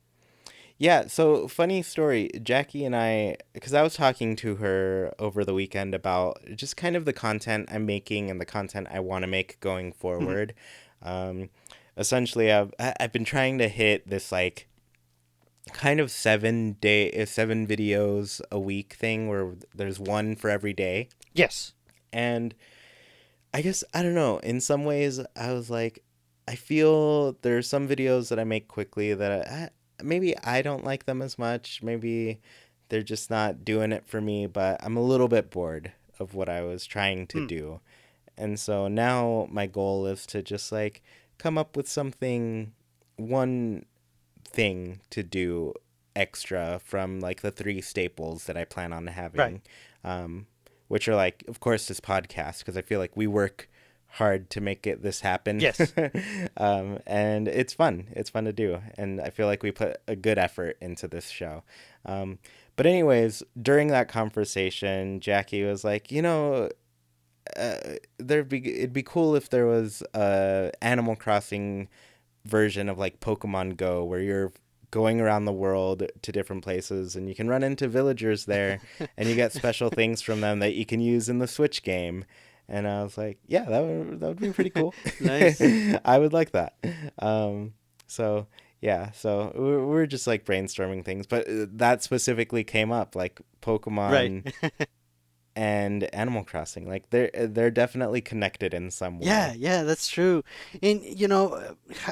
yeah, so funny story. Jackie and I, because I was talking to her over the weekend about just kind of the content I'm making and the content I want to make going Mhm. forward. Um, Essentially, I've been trying to hit this like kind of 7 videos a week thing where there's one for every day. Yes. And I guess I don't know. In some ways, I was like, I feel there's some videos that I make quickly that maybe I don't like them as much. Maybe they're just not doing it for me. But I'm a little bit bored of what I was trying to Hmm. do, and so now my goal is to just like come up with something, one thing to do extra from like the three staples that I plan on Right. having, um, which are like, of course, this podcast because I feel like we work hard to make this happen, Yes. and it's fun. It's fun to do, and I feel like we put a good effort into this show. Um, but anyways, during that conversation, Jackie was like, you know, it'd be cool if there was a Animal Crossing version of like Pokemon Go where you're going around the world to different places and you can run into villagers there and you get special things from them that you can use in the Switch game. And I was like, yeah, that would be pretty cool. Nice. I would like that. Um, so yeah, so we're just like brainstorming things, but that specifically came up like Right. Pokemon and Animal Crossing. Like they're definitely connected in some Yeah, way. yeah, that's true. And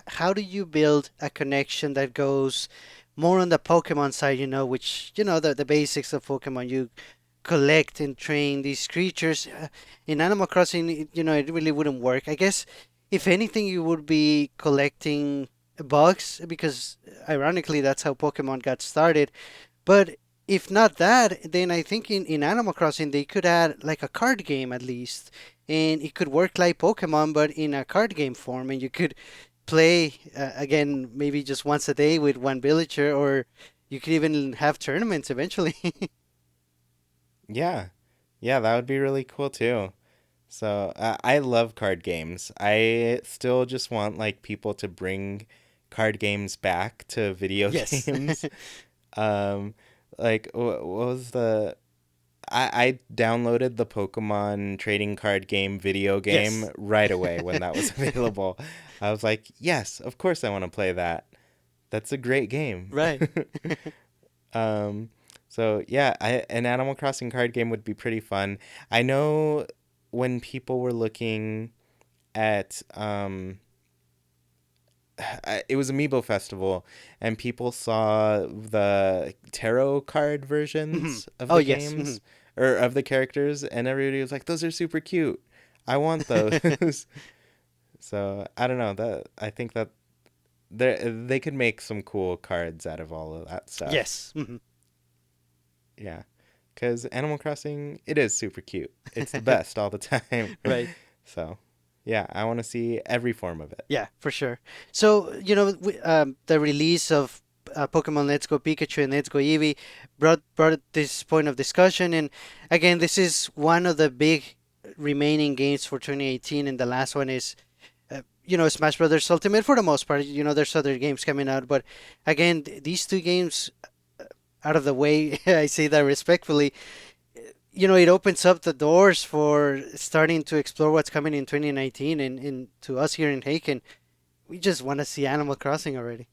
how do you build a connection that goes more on the Pokemon side, which, the basics of Pokemon, you collect and train these creatures. In Animal Crossing, it really wouldn't work. I guess if anything, you would be collecting bugs because ironically, that's how Pokemon got started. But if not that, then I think in Animal Crossing they could add like a card game at least. And it could work like Pokemon, but in a card game form. And you could play again, maybe just once a day with one villager, or you could even have tournaments eventually. Yeah. Yeah, that would be really cool too. So I love card games. I still just want like people to bring card games back to video Yes. games. Um, like what was the I downloaded the Pokemon trading card game video game Yes. right away when that was available. I was like, yes, of course I want to play that. That's a great game. Right. Um, so yeah, an Animal Crossing card game would be pretty fun. I know when people were looking at it was Amiibo Festival, and people saw the tarot card Mhm. versions of Oh, the yes. Mhm. games or of the characters, and everybody was like, "Those are super cute. I want those." So I don't know that I think that they could make some cool cards out of all of that stuff. Yes. Mhm. Yeah, because Animal Crossing, it is super cute. It's the best all the time. Right. So, yeah, I want to see every form of it. Yeah, for sure. So, the release of Pokemon Let's Go Pikachu and Let's Go Eevee brought this point of discussion. And again, this is one of the big remaining games for 2018, and the last one is Smash Brothers Ultimate for the most part. There's other games coming out, but again, these two games out of the way, I say that respectfully. It opens up the doors for starting to explore what's coming in 2019, and to us here in Haken, we just want to see Animal Crossing already.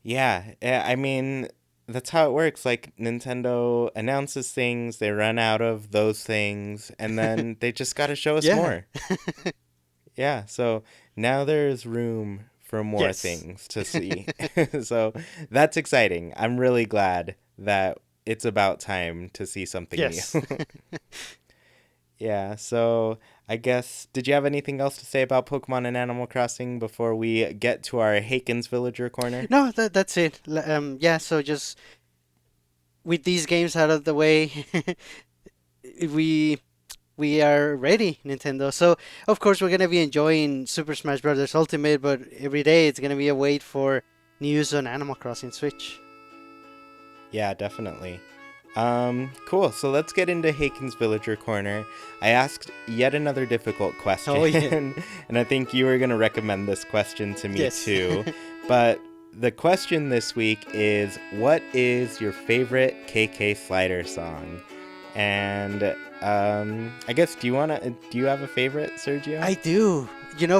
Yeah, I mean, that's how it works. Like, Nintendo announces things, they run out of those things, and then they just got to show us Yeah. more. Yeah, so now there's room for more Yes. things to see. So that's exciting. I'm really glad that it's about time to see something Yes. new. Yeah, so I guess, did you have anything else to say about Pokemon and Animal Crossing before we get to our Haken's Villager corner? No, that's it. Yeah, so just with these games out of the way, we we are ready, Nintendo. So of course we're gonna be enjoying Super Smash Bros. Ultimate, but every day it's gonna be a wait for news on Animal Crossing Switch. Yeah, definitely. Cool. So let's get into Haken's Villager Corner. I asked yet another difficult question, Oh yeah. and I think you were going to recommend this question to me Yes. too. But the question this week is, what is your favorite KK Slider song? And I guess do you have a favorite, Sergio? I do.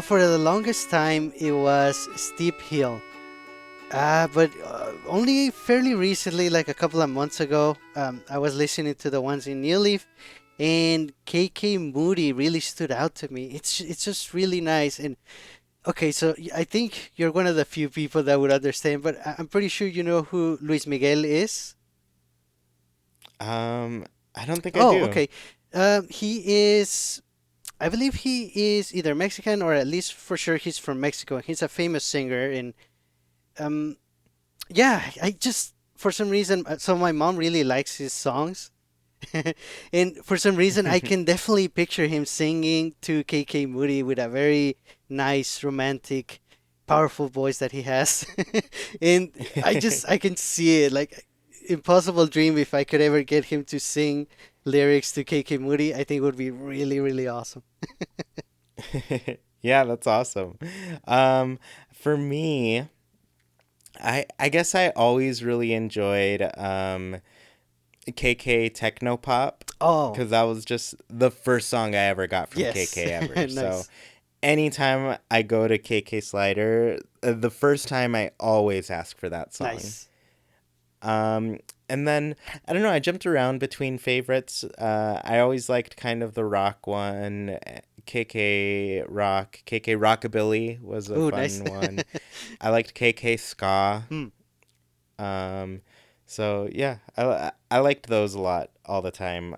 For the longest time it was Steep Hill. But only fairly recently, like a couple of months ago, I was listening to the ones in New Leaf, and KK Moody really stood out to me. It's just really nice. And okay, so I think you're one of the few people that would understand, but I'm pretty sure you know who Luis Miguel is. I don't think I Oh, do. okay. He is. I believe he is either Mexican or at least for sure he's from Mexico. He's a famous singer, and um, yeah, I just for some reason, so my mom really likes his songs, and for some reason, I can definitely picture him singing to KK Moody with a very nice, romantic, powerful voice that he has, and I can see it like impossible dream if I could ever get him to sing lyrics to KK Moody. I think it would be really, really awesome. Yeah, that's awesome. For me, I guess I always really enjoyed KK Techno Pop Oh, because that was just the first song I ever got from yes, KK ever. So nice, anytime I go to KK Slider, the first time I always ask for that song. nice. Um, and then I don't know, I jumped around between favorites. I always liked kind of the rock one. KK Rock, KK Rockabilly was a Ooh, nice. fun one. I liked KK Ska. Hmm, Um, so yeah, I liked those a lot all the time.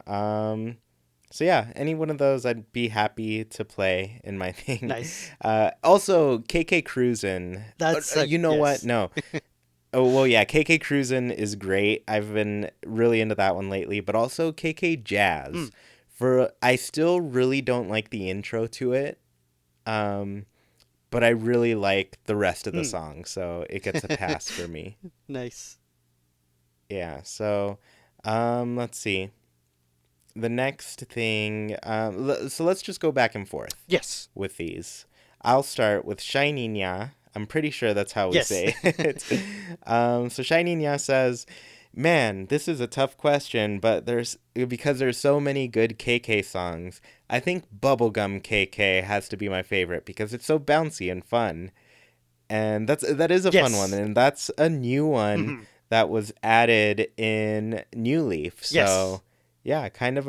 So yeah, any one of those I'd be happy to play in my thing. nice. Also KK Cruisin'. That's a You know what? yes. No. Oh well, yeah. KK Cruisin' is great. I've been really into that one lately, but also KK Hmm. Jazz. For I still really don't like the intro to it. Um, but I really like the rest of the Hmm. song, so it gets a pass for me. Nice. Yeah, so let's see. The next thing, so let's just go back and forth Yes. with these. I'll start with Shiny Nya. I'm pretty sure that's how we Yes. say it. So Shiny Nya says, "Man, this is a tough question, but because there's so many good KK songs. I think Bubblegum KK has to be my favorite because it's so bouncy and fun." And that is a fun one, Yes. and that's a new one Mhm. that was added in New Leaf. Yes. So yeah, kind of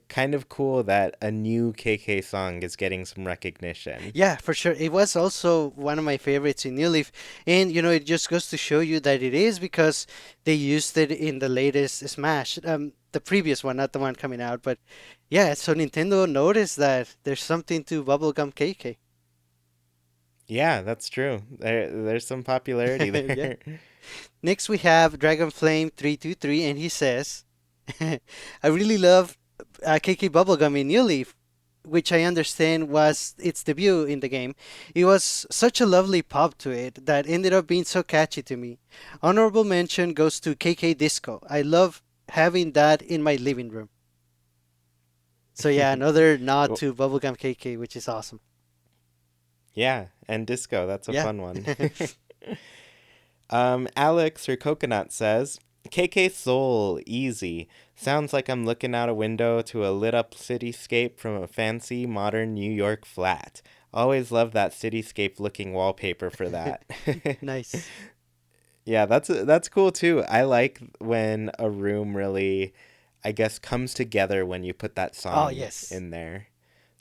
kind of cool that a new KK song is getting some recognition. Yeah, for sure. It was also one of my favorites in New Leaf. And, it just goes to show you that it is because they used it in the latest Smash. The previous one, not the one coming out. But yeah, so Nintendo noticed that there's something to Bubblegum KK. Yeah, that's true. There's some popularity Yeah. there. Next, we have Dragon Flame 323, and he says, I really love KK Bubblegum in New Leaf. which I understand was its debut in the game. It was such a lovely pop to it that ended up being so catchy to me. Honorable mention goes to KK Disco. I love having that in my living room. So yeah, another nod Well, to Bubblegum KK, which is awesome. yeah, and disco, that's a Yeah. fun one. Alex or Coconut says, KK Soul, easy. Sounds like I'm looking out a window to a lit up cityscape from a fancy modern New York flat. Always love that cityscape looking wallpaper for that. Nice. Yeah, that's cool too. I like when a room really, I guess, comes together when you put that Oh, song yes. in there.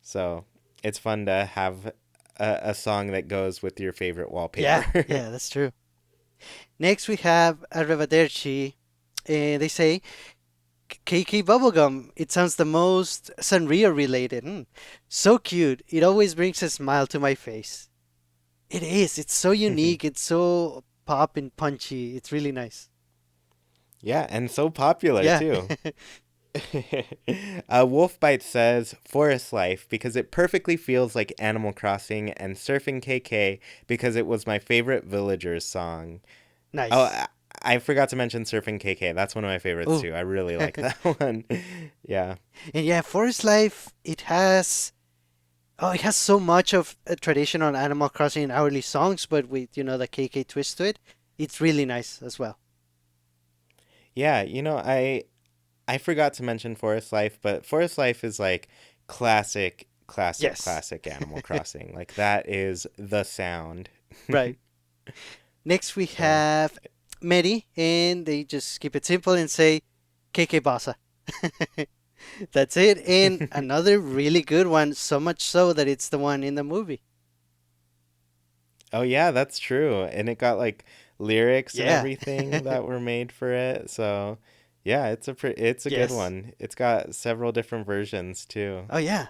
So it's fun to have a song that goes with your favorite Yeah, wallpaper. yeah, that's true. Next we have Arrivederci. And they say KK Bubblegum. It sounds the most Sanrio related. So cute. It always brings a smile to my face. It is. It's so unique. It's so pop and punchy. It's really nice. Yeah, and so popular Yeah. too. Wolfbite says Forest Life because it perfectly feels like Animal Crossing, and Surfing KK because it was my favorite villagers song. Oh, Nice. I forgot to mention Surfing KK. That's one of my favorites Oh. too. I really like that one. Yeah. And yeah, Forest Life, it has so much of a traditional Animal Crossing hourly songs, but with, the KK twist to it. It's really nice as well. Yeah, I forgot to mention Forest Life, but Forest Life is like classic, classic, Yes. classic Animal Crossing. Like that is the sound. Right. Next we So, have Medi, and they just keep it simple and say KK Basa. That's it. And another really good one, so much so that it's the one in the movie. oh yeah, that's true. And it got like lyrics and Yeah. everything that were made for it. So, yeah, it's a good Yes. one. It's got several different versions too. Oh yeah.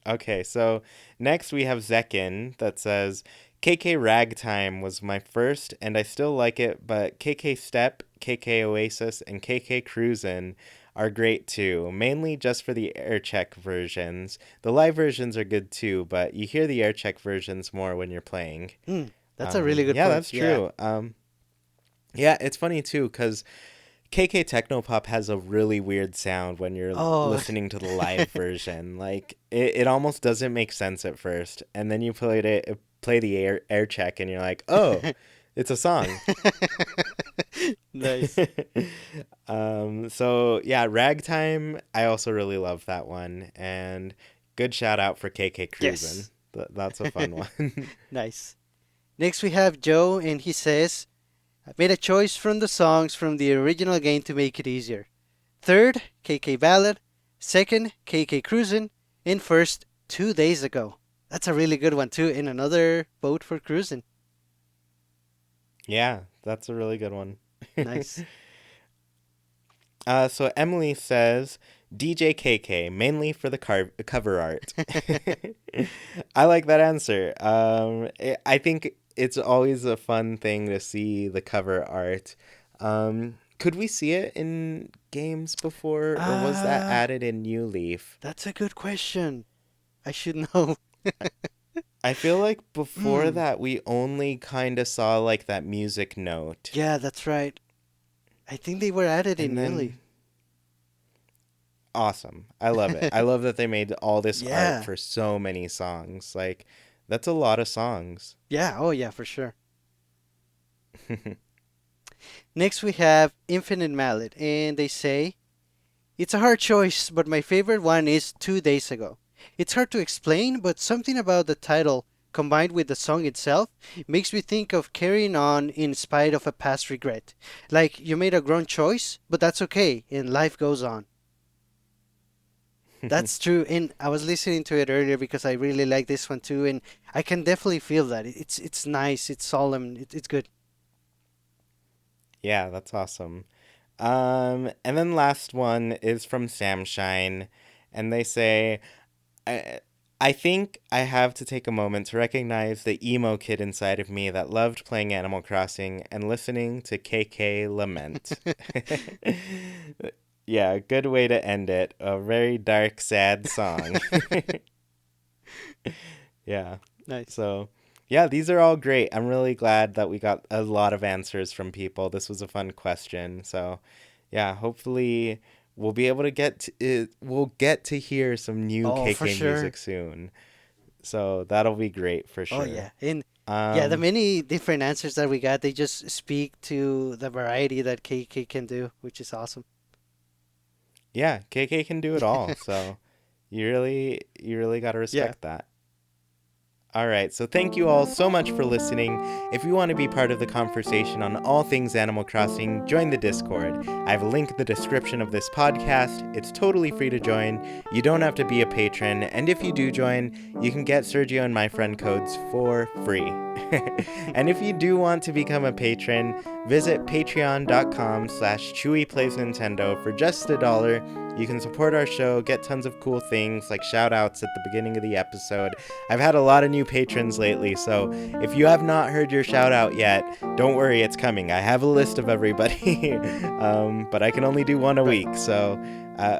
Okay, so next we have Zekin that says KK Ragtime was my first and I still like it, but KK Step, KK Oasis, and KK Cruisin' are great too, mainly just for the aircheck versions. The live versions are good too, but you hear the aircheck versions more when you're playing. That's a really good Yeah, point. that's Yeah. true. Yeah, it's funny too, because KK Technopop has a really weird sound when you're Oh. listening to the live version. Like it almost doesn't make sense at first, and then you play the air check, and you're like, oh, it's a song. Nice. So yeah, Ragtime. I also really love that one, and good shout out for KK Cruisin'. Yes. That's a fun one. Nice. Next we have Joe, and he says, I made a choice from the songs from the original game to make it easier. Third, KK Ballad. Second, KK Cruisin'. And first, 2 days ago. That's a really good one too, and another vote for Cruisin'. Yeah, that's a really good one. Nice. So Emily says DJ KK mainly for the cover art. I like that answer. I think it's always a fun thing to see the cover art. Could we see it in games before, or was that Ah, added in New Leaf? that's a good question. I should know. I feel like before Hmm. that we only kind of saw like that music note, Yeah, that's right. I think they were added in and New Leaf. then awesome. I love it. I love that they made all this art Yeah. for so many songs. Like, that's a lot of songs. Yeah. Oh, yeah, for sure. Next, we have Infinite Mallet, and they say, it's a hard choice, but my favorite one is 2 days ago. It's hard to explain, but something about the title combined with the song itself makes me think of carrying on in spite of a past regret. Like you made a grown choice, but that's okay, and life goes on. That's true, and I was listening to it earlier because I really like this one too, and I can definitely feel that. It's nice, it's solemn, it's good. Yeah, that's awesome. And then last one is from Samshine, and they say, I, I think I have to take a moment to recognize the emo kid inside of me that loved playing Animal Crossing and listening to KK lament. Yeah, good way to end it. A very dark, sad song. Yeah. Nice. So, yeah, these are all great. I'm really glad that we got a lot of answers from people. This was a fun question. So, yeah, hopefully we'll be able to we'll get to hear some new Oh, for KK sure. music soon. So, that'll be great for Oh sure. yeah, and yeah, the Um, many different answers that we got, they just speak to the variety that KK can do, which is awesome. yeah, KK can do it all. So, you really got to Yeah. respect that. All right, so thank you all so much for listening. If you want to be part of the conversation on all things Animal Crossing, join the Discord. I have a link in the description of this podcast. It's totally free to join. You don't have to be a patron, and if you do join, you can get Sergio and my friend codes for free. And if you do want to become a patron, visit patreon.com/ChewiePlaysNintendo for just $1. You can support our show, get tons of cool things like shout outs at the beginning of the episode. I've had a lot of new patrons lately, so if you have not heard your shout out yet, don't worry, it's coming. I have a list of everybody, but I can only do one a Right. week, so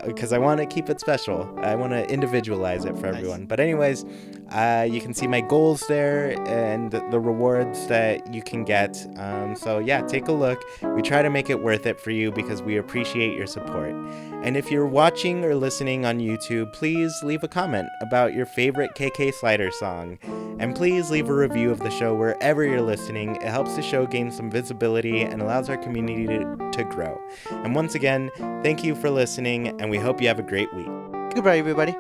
because I want to keep it special. I want to individualize it for Nice. everyone. But anyways, you can see my goals there and the rewards that you can get. So yeah, take a look. We try to make it worth it for you because we appreciate your support. And if you're watching or listening on YouTube, please leave a comment about your favorite KK Slider song. And please leave a review of the show wherever you're listening. It helps the show gain some visibility and allows our community to grow. And once again, thank you for listening, and we hope you have a great week. Goodbye, everybody.